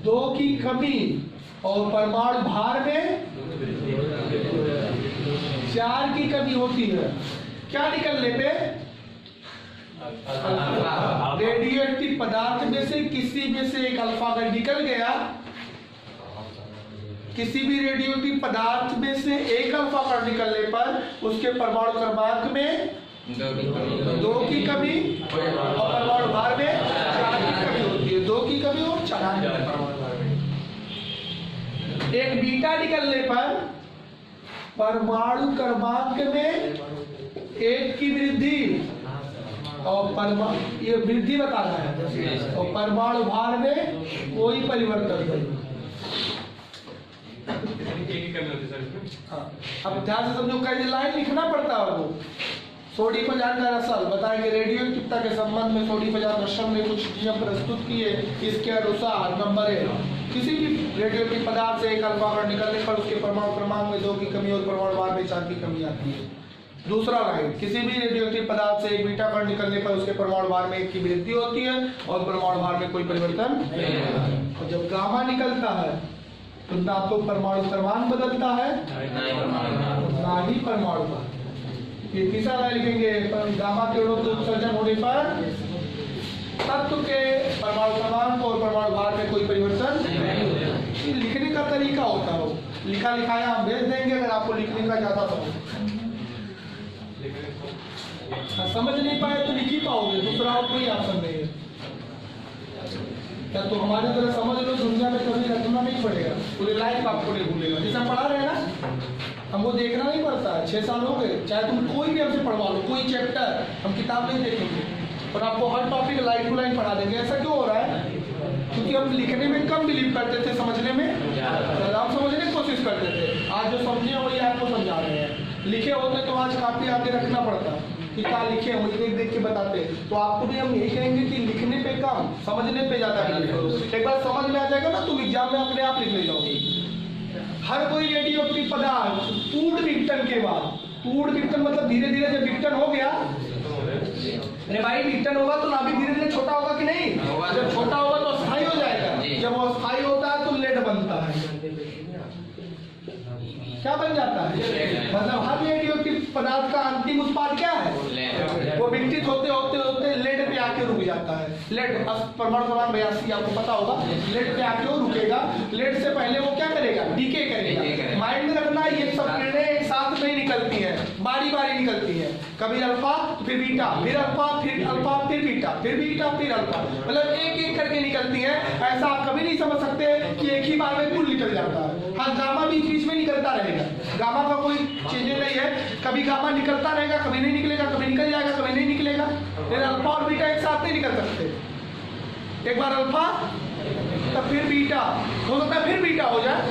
2 की कमी और परमाणु भार में 4 की कमी होती है। क्या निकलने पे? रेडियोएक्टिव पदार्थ में से किसी में से एक अल्फा अगर निकल गया, किसी भी रेडियोएक्टिव पदार्थ में से एक अल्फा कण निकलने पर उसके परमाणु क्रमांक में 2 की कमी और परमाणु भार में 4 की कमी होती है। 2 की कमी और 4 की कमी। एक बीटा निकलने पर परमाणु क्रमांक में 1 की वृद्धि और ये वृद्धि बताना है और परमाणु भार में कोई परिवर्तन नहीं। अब ध्यान से समझो, कई लाइन लिखना पड़ता है वो। सोडी फजार का रसल बताएंगे रेडियोएक्टिवता के संबंध में सोडी फजार रसल ने कुछ नियम प्रस्तुत किए। इसके अनुसार नंबर 1 किसी भी रेडियोएक्टिव पदार्थ से एक अल्फा कण निकलने पर उसके परमाणु क्रमांक में 2 की कमी और परमाणु भार में 4 की कमी आती है। दूसरा लाइन, किसी भी रेडियोएक्टिव पदार्थ से एक बीटा कण निकलने पर उसके परमाणु भार में 1 की वृद्धि होती है और परमाणु भार में कोई परिवर्तन नहीं। और जब गामा निकलता है तो ना तो परमाणु क्रमांक बदलता है ना ही परमाणु भार। ये तीसरा लाइन लिखेंगे, गामा किरणों के उत्सर्जन होने पर तत्व के परमाणु क्रमांक और परमाणु भार में कोई परिवर्तन नहीं। लिखने का तरीका होता है, लिखा लिखाया हम भेज देंगे अगर आपको लिखने का ज्यादा समझ नहीं पाए तो लिख ही पाओगे, दूसरा और कोई ऑप्शन नहीं है। तो हमारे तरह समझ लो, दुनिया में कभी रखना नहीं पड़ेगा, पूरे लाइफ आपको नहीं भूलेगा। जैसे हम पढ़ा रहे हैं ना, हमको देखना नहीं पड़ता है। 6 साल हो गए, चाहे तुम कोई भी हमसे पढ़वा लो, कोई चैप्टर हम किताब नहीं देखेंगे और आपको हर टॉपिक लाइन टू लाइन पढ़ा देंगे। ऐसा क्यों हो रहा है? क्योंकि हम लिखने में कम बिलीव करते थे, समझने में हम समझने की कोशिश करते थे। आज जो समझे वही आपको समझा रहे हैं। लिखे होते तो आज काफी आगे रखना पड़ता, कि क्या लिखे वही देख देख के बताते। तो आपको भी हम यही कहेंगे कि लिखने पे कम, समझने पे ज्यादा बिलीव करो। एक बार समझ में आ जाएगा ना, तुम एग्जाम में अपने आप लिख ले जाओगे। हर कोई रेडियोएक्टिव पदार्थ पूर्ण विघटन के बाद, पूर्ण विघटन मतलब धीरे धीरे जब विघटन हो गया, अरे भाई विघटन होगा तो नाभिक धीरे धीरे छोटा होगा कि नहीं? जब छोटा होगा तो अस्थायी हो जाएगा। जब वो अस्थायी होता है तो लेड बनता है। क्या बन जाता है? मतलब हर रेडियोएक्टिव पदार्थ का अंतिम उत्पाद क्या है? वो विघटित होते होते होते लेड पे आके रुक जाता है। लेड परमाणु क्रमांक 82 आपको पता होगा, लेड पे आके वो रुकेगा। लेड से पहले वो क्या करेगा? डीके करेगा। माइंड में रखना, ये सब किरणें एक साथ नहीं निकलती हैं, बारी बारी निकलती हैं। कभी अल्फा फिर बीटा, फिर अल्फा फिर अल्फा फिर बीटा, फिर बीटा फिर अल्फा, मतलब एक एक करके निकलती है। ऐसा आप कभी नहीं समझ सकते कि एक ही बार में कुल निकल जाता है। हाँ, गामा बीच बीच में निकलता रहेगा, गामा का कोई चेंज नहीं है। कभी गामा निकलता रहेगा, कभी नहीं निकलेगा, कभी निकल जाएगा, कभी नहीं निकलेगा। फिर अल्फा और बीटा एक साथ नहीं निकल सकते। एक बार अल्फा तब फिर बीटा, हो सकता है फिर बीटा हो जाए,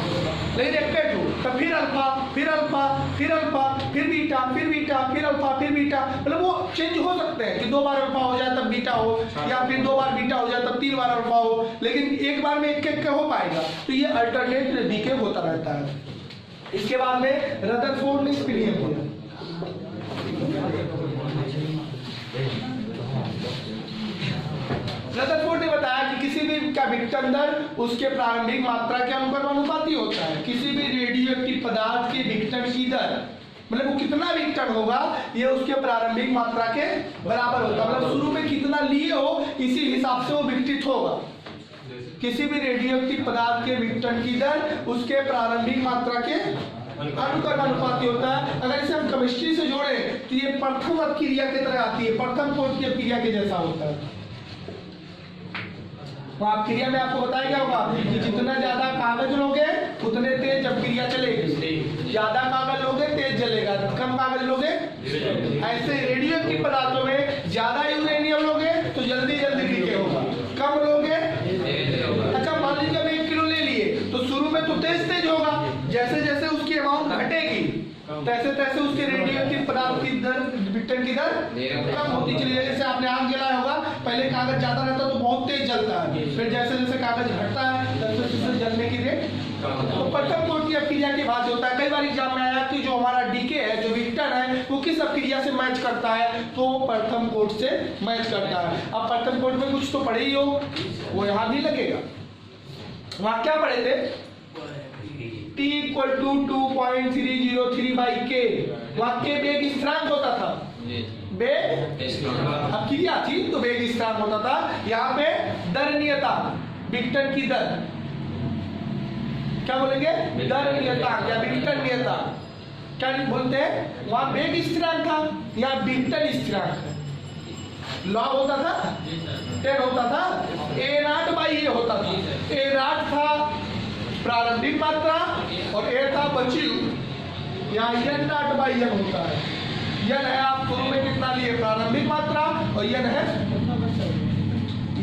लेकिन एक हो तब फिर अल्फा, फिर अल्फा, फिर अल्फा, फिर बीटा, फिर बीटा, फिर अल्फा, फिर बीटा, मतलब वो चेंज हो सकते हैं कि 2 बार अल्फा हो जाए तब बीटा हो, या फिर 2 बार बीटा हो जाए तब 3 बार अल्फा हो, लेकिन एक बार में एक हो पाएगा। तो ये अल्टरनेट डीके होता रहता है। इसके बाद में रदरफोर्ड ने एक्सपेरिमेंट किया। रदरफोर्ड ने बताया कि किसी भी विघटन दर उसके प्रारंभिक मात्रा के अनुपाती होता है। किसी भी रेडियोएक्टिव पदार्थ के विघटन की दर, मतलब वो कितना विघटन होगा ये उसके प्रारंभिक मात्रा के बराबर होता है। मतलब शुरू में कितना लिए हो इसी हिसाब से वो विघटित होगा। किसी भी रेडियोएक्टिव पदार्थ के विघटन की दर उसके प्रारंभिक मात्रा के अनुपाती होता है। अगर इसे हम केमिस्ट्री से जोड़े तो ये प्रथम अपक्रिया की तरह आती है, प्रथम कोट की अपक्रिया के जैसा होता है। तो अपक्रिया में आपको बताया गया होगा कि जितना ज्यादा कागज लोगे उतने तेज अपक्रिया चलेगी, ज्यादा कागज लोगे तेज जलेगा, कम कागज लोगे। ऐसे रेडियोएक्टिव पदार्थों में ज्यादा यूरेनियम लोगे तो जल्दी जल्दी डीके होगा, कम लोगे। अच्छा मान लीजिए 1 किलो ले लिए तो शुरू में तो तेज तेज होगा, जैसे जैसे उसकी अमाउंट घटेगी तैसे तैसे उसके रेडियोएक्टिव पदार्थ की दर, विघटन की दर कम होती चली जाएगी। जैसे आपने आग जलाया होगा, पहले कागज ज्यादा रहता तो बहुत तेज जलता है, फिर जैसे जैसे कागज घटता है तैसे जलने की रेट। तो प्रथम कोट की अपक्रिया के भांति होता है। कई बार एग्जाम में आया कि जो हमारा डीके है, जो विघटन है, वो किस अपक्रिया से मैच करता है, तो वो प्रथम कोट से मैच करता है। अब प्रथम कोट में कुछ तो पढ़े ही हो, वो यहाँ नहीं लगेगा। वहां क्या पढ़े थे? T = 2.303/K। वहां के वेग स्थिरांक होता था, वेग अपक्रिया थी तो वेग स्थिरांक होता था। यहाँ पे दरनीयता, विघटन की दर, क्या बोलेंगे? दरनीयता या विघटन नियता, क्या बोलते हैं? वहां वेग स्थिरांक था, यहाँ विघटन स्थिरांक है। लॉग होता था 10 होता था, A0/A होता था। A0 था प्रारंभिक मात्रा और A था बची हुई। यहाँ N0/N होता है। N है आप शुरू में कितना लिए, प्रारंभिक मात्रा, और N है,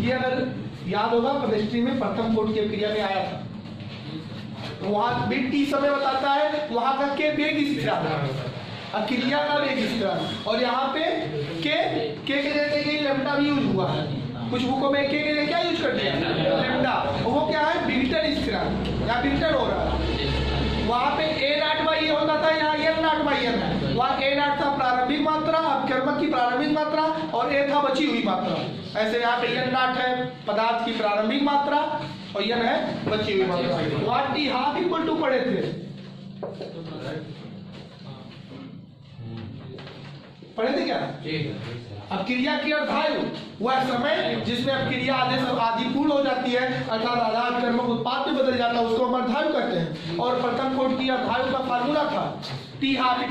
ये अगर याद होगा केमिस्ट्री में प्रथम कोट की अपक्रिया में आया था, तो वहां भी T समय बताता है, वहां का के वेग स्थिरांक, अपक्रिया का वेग स्थिरांक, और यहाँ पे के जगह लैम्डा भी यूज हुआ है। कुछ बुकों में के लिए क्या यूज करते हैं? लैम्डा। वो क्या है? विघटन स्थिरांक या विघटन हो रहा है। वहां पे A0/A होता था, यहाँ N0/N है। वहां A0 था प्रारंभिक मात्रा, अपकर्मक की प्रारंभिक मात्रा, और A था बची हुई मात्रा। ऐसे यहाँ पे N0 है पदार्थ की प्रारंभिक मात्रा और N है बची हुई मात्रा। वहां T ½ पढ़े थे, पढ़े थे क्या? अपक्रिया की अर्धायु वह समय जिसमें अपक्रिया आधे से आधी पूर्ण हो जाती है, अर्थात आधा अपकर्मक उत्पाद में बदल जाता है, उसको हम अर्धायु कहते हैं। और प्रथम कोट की अर्धायु का फार्मूला था T½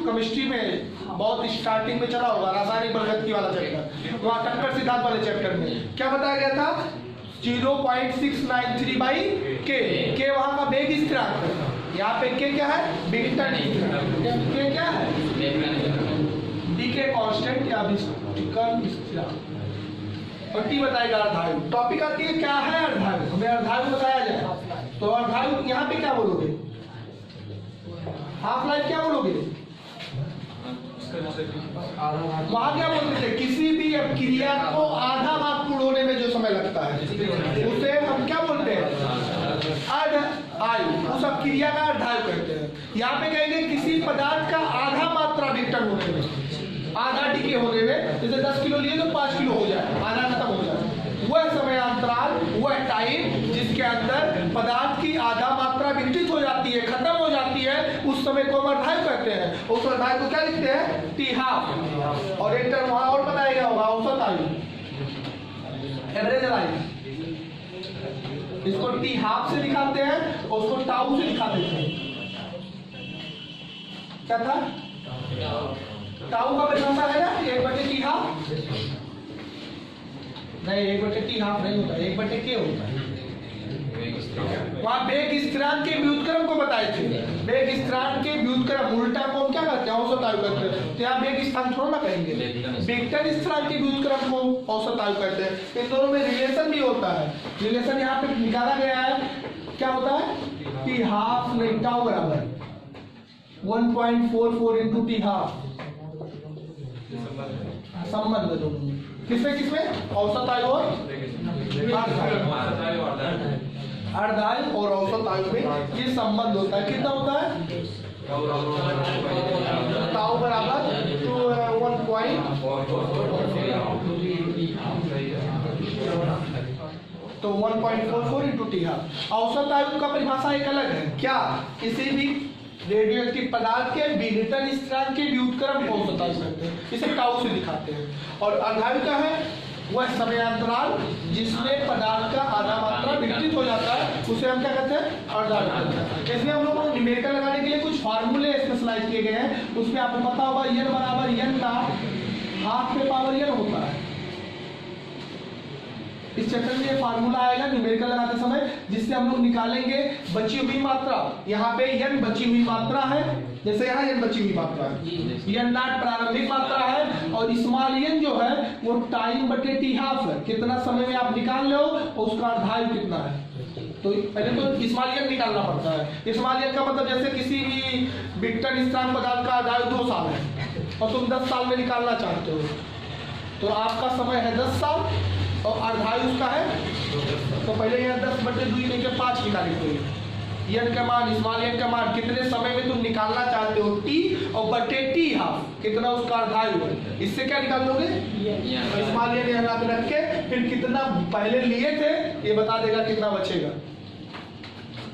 केमिस्ट्री में बहुत स्टार्टिंग में चला होगा, रासायनिक बलगति वाला चैप्टर, वहाँ टक्कर सिद्धांत वाले चैप्टर में क्या बताया गया था? 0.693/K। के वहाँ का वेग स्थिरांक है, यहाँ पे के क्या है? विघटन स्थिरांक। के क्या है? डीके कांस्टेंट या विघटन स्थिरांक। और टी बताएगा अर्धायु। टॉपिक आती है क्या है अर्धायु, हमें अर्धायु बताया जाए। तो अर्धायु यहाँ पे क्या बोलोगे? हाफ लाइफ क्या बोलोगे? वहां क्या बोलते थे? किसी भी अपक्रिया को आधा भाग पूर्ण होने में जो समय लगता है उसे हम क्या बोलते हैं? अर्धायु। उस अपक्रिया का अर्धायु कहते हैं। यहाँ पे कहेंगे किसी पदार्थ का आधा मात्रा विघटन होने में, आधा डीके होने में, जैसे 10 किलो लिए तो 5 किलो हो जाए, आधा खत्म हो जाए, वह समय अंतराल, वह टाइम जिसके अंदर पदार्थ की आधा मात्रा विघटित हो जाती है, खत्म हो जाती है, उस समय को हम अर्धायु कहते हैं। उस अर्धायु को क्या लिखते हैं? T½ और एक टर्म वहां और बताया गया होगा, औसत आयु, एवरेज आयु। इसको T½ से दिखाते हैं और उसको टाउ से दिखा देते हैं। क्या था? टाउ का परिभाषा है ना 1/T½ नहीं, 1/T½ नहीं होता, 1/K होता है। वहां वेग स्थिरांक के व्युत्क्रम को बताए थे। वेग स्थिरांक के व्युत्क्रम उल्टा को क्या कहते हैं? औसत आयु कहते हैं। तो यहाँ वेग स्थान थोड़ा ना कहेंगे, वेक्टर स्थिरांक के व्युत्क्रम को औसत आयु कहते हैं। इन दोनों में रिलेशन भी होता है। रिलेशन यहाँ पे निकाला गया है, क्या होता है कि हाफ नहीं टाउ बराबर 1.44 इंटू टी हाफ संबंध दोनों में। किसमें किसमें? औसत आयु और अर्ध आयु और औसत आयु में ये संबंध होता है। कितना होता है? टाउ बराबर 1.44 इंटू टी हाफ। औसत आयु का परिभाषा एक अलग है। क्या? किसी भी रेडियो एक्टिव पदार्थ के विघटन स्थिरांक के व्युत्क्रम को औसत आयु कहते हैं, इसे टाउ से दिखाते हैं। और अर्धायु क्या है? वह समयांतराल जिसमें पदार्थ का आधा मात्रा विघटित हो जाता है, उसे हम क्या कहते हैं? अर्धायु कहते हैं। इसमें हम लोगों को न्यूमेरिकल लगाने के लिए कुछ फार्मूले स्पेशलाइज किए गए हैं। उसमें आपको पता होगा n बराबर n का हाफ पे पावर n होता है। इस चैप्टर में ये फार्मूला आएगा न्यूमेरिकल लगाते समय, जिससे हम लोग निकालेंगे बची हुई मात्रा। यहाँ पे n बची हुई मात्रा है, जैसे यहाँ n बची हुई मात्रा है, n नॉट प्रारंभिक मात्रा है, और स्मॉल n जो है वो टाइम बटे टी हाफ है। कितना समय में आप निकाल लो और उसका अर्धायु कितना है। तो पहले तो स्मॉल n निकालना पड़ता है। स्मॉल n का मतलब जैसे किसी भी विघटन स्थिरांक पदार्थ का अर्धायु 2 साल है और तुम 10 साल में निकालना चाहते हो, तो आपका समय है 10 साल और अर्धायु उसका है, तो पहले यहाँ 10 बटे 2 लेके 5 निकालेंगे। n का मान, स्मॉल n का मान कितने समय में तुम निकालना चाहते हो t, और बटे टी हाफ कितना उसका अर्धायु है। इससे क्या निकाल लोगे? स्मॉल n यहाँ पे रख के फिर कितना पहले लिए थे ये बता देगा कितना बचेगा।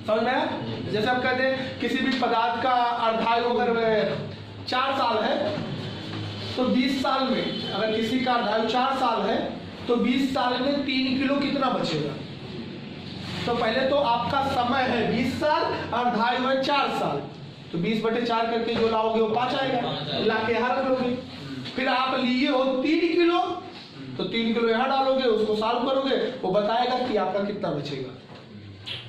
समझ में आया? जैसे हम कहते हैं किसी भी पदार्थ का अर्धायु अगर 4 साल है तो 20 साल में, अगर किसी का अर्धायु 4 साल है तो 20 साल में 3 किलो कितना बचेगा। तो पहले तो आपका समय है 20 साल, अर्धायु है 4 साल, तो 20 बटे 4 करके जो लाओगे वो 5 आएगा, लाके यहाँ रख लोगे। फिर आप लिए हो 3 किलो, तो 3 किलो यहाँ डालोगे, उसको सॉल्व करोगे, वो बताएगा कि आपका कितना बचेगा।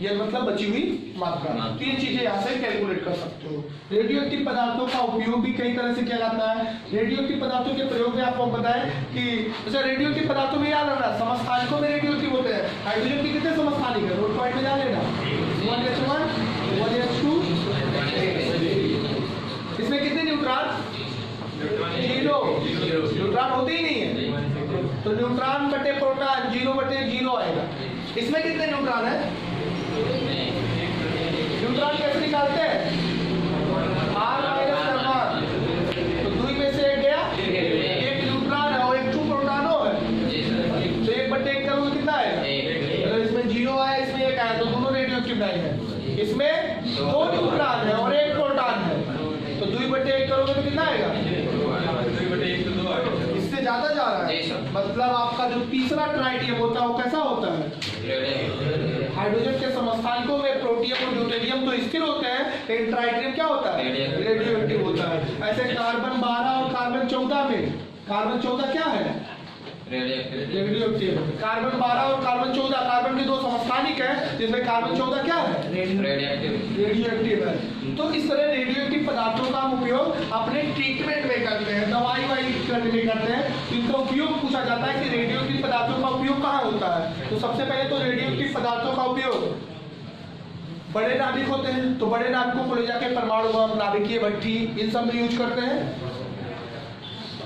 ये मतलब बची हुई मात्रा। 3 चीजें यहाँ से कैलकुलेट कर सकते हो। रेडियो एक्टिव पदार्थों का उपयोग भी कई तरह से किया जाता है। रेडियो एक्टिव पदार्थों के प्रयोग में आपको बताएं कि जैसे रेडियो एक्टिव पदार्थों में याद रखना, समस्थानिकों में रेडियो एक्टिव होते हैं। हाइड्रोजन के कितने समस्थानिक है? नोट पॉइंट में जान लेना, 1H1 1H2। इसमें कितने न्यूट्रॉन? 0। न्यूट्रॉन होते ही नहीं है, तो न्यूट्रॉन बटे प्रोटॉन 0 बटे 0 आएगा। इसमें कितने न्यूट्रॉन है? न्यूट्रॉन कैसे निकालते हैं? R माइनस R, तो 2 में से 1 गया, 1 न्यूट्रॉन है और 1 प्रोटॉनो है, तो 1 बटे 1 करोगे कितना आएगा? अगर इसमें 0 आया, इसमें 1 आया, तो दोनों रेडियो एक्टिव नहीं है। इसमें 2 न्यूट्रॉन है और 1 प्रोटॉन है, तो 2 बटे 1 करोगे तो कितना आएगा? 2 बटे 1 तो 2 आएगा। इससे ज्यादा जा रहा है, मतलब आपका जो तीसरा ट्राइटियम होता है वो कैसा होता है? हाइड्रोजन के समस्थानिकों में प्रोटियम और ड्यूटेरियम तो स्थिर होते हैं, लेकिन ट्राइटियम क्या होता है? रेडियो एक्टिव होता है। ऐसे कार्बन 12 और कार्बन 14 में, कार्बन 14 क्या है? Radio active. कार्बन 12 और कार्बन 14, कार्बन के 2 समस्थानिक है, जिसमें कार्बन 14 क्या है? रेडियो एक्टिव है। तो इस तरह रेडियो एक्टिव पदार्थों का हम उपयोग अपने ट्रीटमेंट में करते हैं, दवाई करने में करते हैं। इनका उपयोग पूछा जाता है कि रेडियो एक्टिव पदार्थों का उपयोग कहाँ होता है। तो सबसे पहले तो रेडियो एक्टिव पदार्थों का उपयोग बड़े नाभिक होते हैं, तो बड़े नाभिकों को ले जाके परमाणु बम, नाभिकीय भट्ठी, इन सब में यूज करते हैं।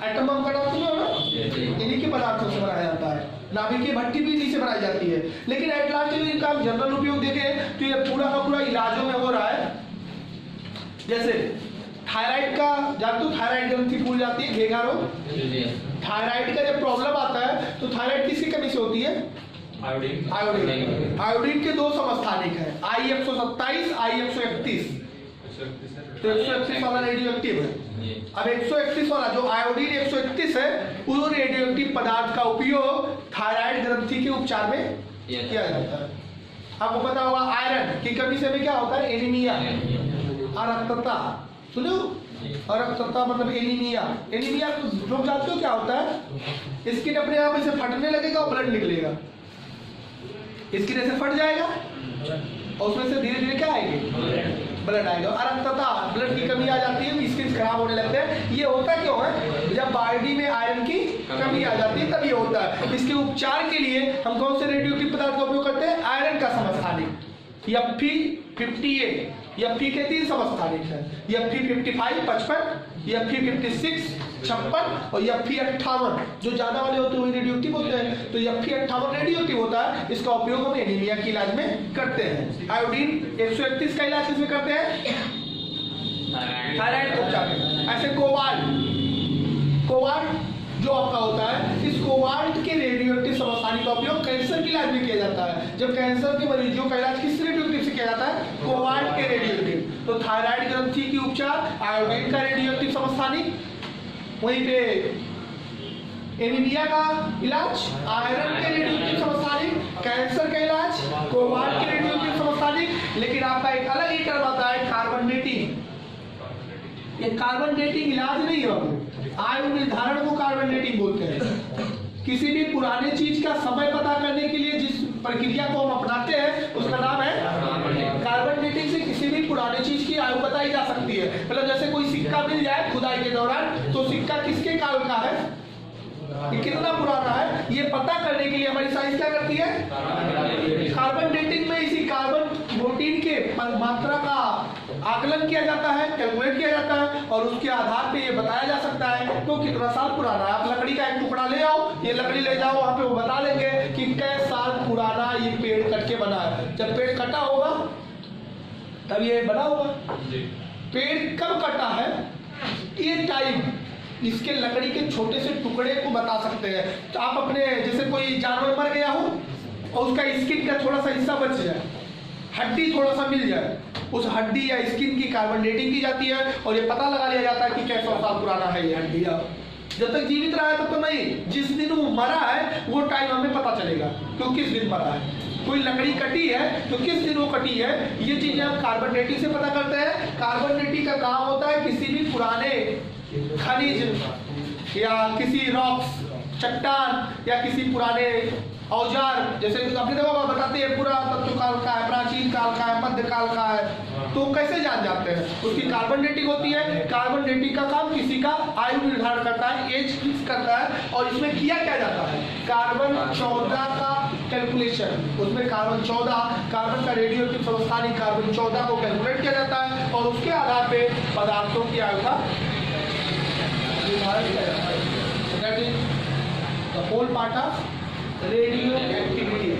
एटम बम का नाम सुना हो ना, इन्हीं के पदार्थों से बनाया जाता है। नाभिकीय भट्टी भी इन्हीं से बनाई जाती है। लेकिन एट लास्ट इनका हम जनरल उपयोग देखें तो ये पूरा का पूरा इलाजों में हो रहा है। जैसे थायराइड का, जानते हो थायराइड ग्रंथि फूल जाती है, घेगा रोग। थायराइड का जब प्रॉब्लम आता है तो थायराइड किसकी कमी से होती है? आयोडीन। आयोडीन के 2 समस्थानिक है, I127, I131। तो 131 वाला रेडियो एक्टिव है। अब 131 वाला जो आयोडीन 131 है, वो रेडियो एक्टिव पदार्थ का उपयोग थायराइड ग्रंथि के उपचार में किया जाता है। आपको पता होगा आयरन की कमी से भी क्या होता है? एनीमिया, अरक्तता। सुनो, अरक्तता मतलब एनीमिया। एनीमिया लोग जानते हो क्या होता है? स्किन अपने आप ऐसे फटने लगेगा और ब्लड निकलेगा। स्किन ऐसे फट जाएगा और उसमें से धीरे धीरे क्या आएगी? ब्लड आएगा। अरक्तता, ब्लड की कमी आ जाती है, स्किन खराब होने लगते हैं। ये होता क्यों है? जब बॉडी में आयरन की कमी आ जाती है तब ये होता है। इसके उपचार के लिए हम कौन से रेडियोएक्टिव पदार्थ का उपयोग करते हैं? आयरन का समस्थानिक Fe58, Fe के 3 समस्थानिक है, Fe55 55, Fe56 56 और Fe58 जो ज्यादा वाले होते हैं वही रेडियोएक्टिव होते हैं। तो Fe58 रेडियोएक्टिव होता है, इसका उपयोग हम एनीमिया के इलाज में करते हैं। आयोडीन 131 का इलाज किसमें करते हैं? थायराइड को उपचार में। ऐसे कोबाल्ट जो आपका होता है, इस कोबाल्ट के रेडियोएक्टिव समस्थानिक का उपयोग कैंसर के इलाज में किया जाता है। जब कैंसर के मरीजों का इलाज किस रेडियोएक्टिव से किया जाता है? कोबाल्ट के रेडियोएक्टिव। तो थायराइड ग्रंथि की उपचार आयोडीन का रेडियोएक्टिव समस्थानिक, वहीं पे एनीमिया का इलाज आयरन के रेडियोएक्टिव समस्थानिक, कैंसर का इलाज कोबाल्ट के रेडियोएक्टिव समस्थानिक। लेकिन आपका एक अलग ही टर्म आता है कार्बन डेटिंग। ये कार्बन डेटिंग इलाज नहीं है, आयु निर्धारण को कार्बन डेटिंग बोलते हैं। किसी भी पुराने चीज का समय पता करने के लिए जिस प्रक्रिया को हम अपनाते हैं उसका नाम है कार्बन डेटिंग। से किसी भी पुराने चीज की आयु बताई जा सकती है। मतलब जैसे कोई सिक्का मिल जाए खुदाई के दौरान, तो सिक्का किसके काल का है, ये कितना पुराना है, ये पता करने के लिए हमारी साइंस क्या करती है? कार्बन डेटिंग में इसी कार्बन प्रोटीन के मात्रा का आकलन किया जाता है, कैलकुलेट किया जाता है और उसके आधार पे ये बताया जा सकता है तो कितना साल पुराना है। आप लकड़ी का एक टुकड़ा ले आओ, ये लकड़ी ले जाओ वहां पे, वो बता देंगे कि कैसे साल पुराना ये पेड़ कट के बना है। जब पेड़ कटा होगा तब ये बना होगा। पेड़ कब कटा है, ये टाइम इसके लकड़ी के छोटे से टुकड़े को बता सकते हैं। तो आप अपने जैसे कोई जानवर मर गया हो और उसका स्किन का थोड़ा सा हिस्सा बच जाए, हड्डी थोड़ा सा मिल जाए, उस हड्डी या स्किन की कार्बन डेटिंग की जाती है और ये पता लगा लिया जाता है कि कैसा साल पुराना है ये हड्डी। जब तक जीवित रहा है तब तो नहीं, जिस दिन वो मरा है वो टाइम हमें पता चलेगा तो किस दिन मरा है। कोई लकड़ी कटी है तो किस दिन वो कटी है, ये चीजें हम कार्बन डेटिंग से पता करते हैं। कार्बन डेटिंग का काम होता है किसी भी पुराने खनिज या किसी रॉक्स, चट्टान या किसी पुराने औजार, जैसे आपने देखा होगा बताते हैं पूरा तत्व काल का है, प्राचीन काल का है, मध्य काल का है, तो कैसे जान जाते हैं? उसकी कार्बन डेटिंग होती है। कार्बन डेटिंग का काम किसी का आयु निर्धारण करता है, एज फिक्स करता है और इसमें किया क्या जाता है? कार्बन 14 का कैलकुलेशन, उसमें कार्बन 14 कार्बन का रेडियोएक्टिव समस्थानिक कार्बन 14 को कैलकुलेट किया जाता है और उसके आधार पे पदार्थों की आयु का निर्धारण किया जाता है। That is the whole part of radio activity.